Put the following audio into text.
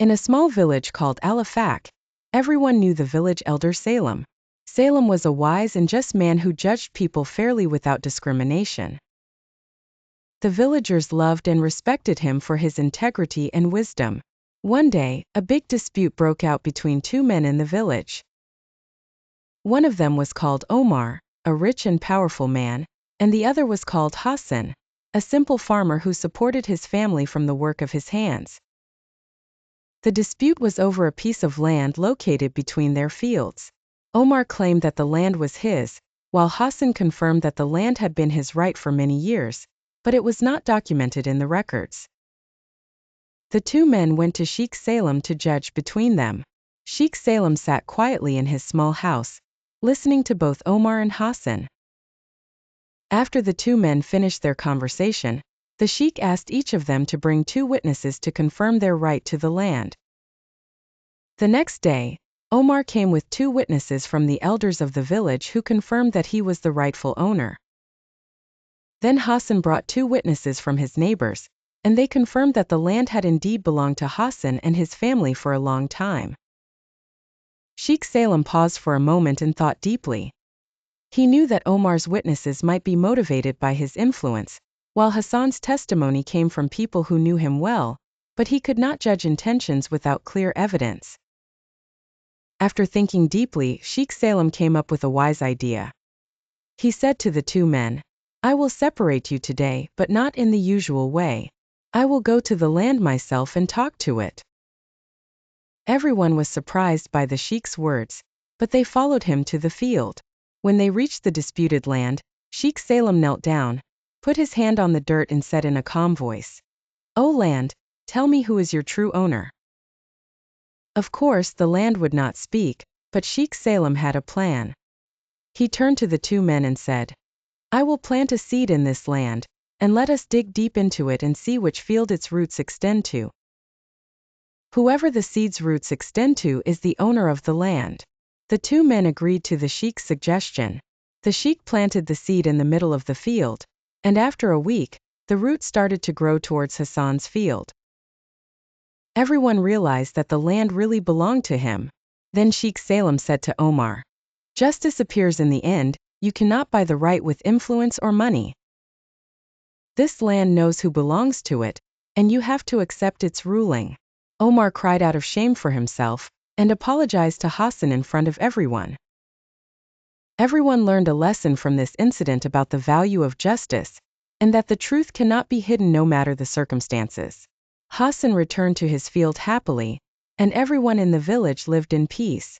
In a small village called Al-Afak, everyone knew the village elder Salem. Salem was a wise and just man who judged people fairly without discrimination. The villagers loved and respected him for his integrity and wisdom. One day, a big dispute broke out between two men in the village. One of them was called Omar, a rich and powerful man, and the other was called Hassan, a simple farmer who supported his family from the work of his hands. The dispute was over a piece of land located between their fields. Omar claimed that the land was his, while Hassan confirmed that the land had been his right for many years, but it was not documented in the records. The two men went to Sheikh Salem to judge between them. Sheikh Salem sat quietly in his small house, listening to both Omar and Hassan. After the two men finished their conversation, the sheikh asked each of them to bring 2 witnesses to confirm their right to the land. The next day, Omar came with 2 witnesses from the elders of the village who confirmed that he was the rightful owner. Then Hassan brought 2 witnesses from his neighbors, and they confirmed that the land had indeed belonged to Hassan and his family for a long time. Sheikh Salem paused for a moment and thought deeply. He knew that Omar's witnesses might be motivated by his influence, while Hassan's testimony came from people who knew him well, but he could not judge intentions without clear evidence. After thinking deeply, Sheikh Salem came up with a wise idea. He said to the 2 men, "I will separate you today, but not in the usual way. I will go to the land myself and talk to it." Everyone was surprised by the sheikh's words, but they followed him to the field. When they reached the disputed land, Sheikh Salem knelt down, put his hand on the dirt and said in a calm voice, "O land, tell me who is your true owner." Of course, the land would not speak, but Sheikh Salem had a plan. He turned to the 2 men and said, "I will plant a seed in this land, and let us dig deep into it and see which field its roots extend to. Whoever the seed's roots extend to is the owner of the land." The 2 men agreed to the sheikh's suggestion. The sheikh planted the seed in the middle of the field, and after a week, the roots started to grow towards Hassan's field. Everyone realized that the land really belonged to him. Then Sheikh Salem said to Omar, "Justice appears in the end, you cannot buy the right with influence or money. This land knows who belongs to it, and you have to accept its ruling." Omar cried out of shame for himself, and apologized to Hassan in front of everyone. Everyone learned a lesson from this incident about the value of justice, and that the truth cannot be hidden no matter the circumstances. Hassan returned to his field happily, and everyone in the village lived in peace.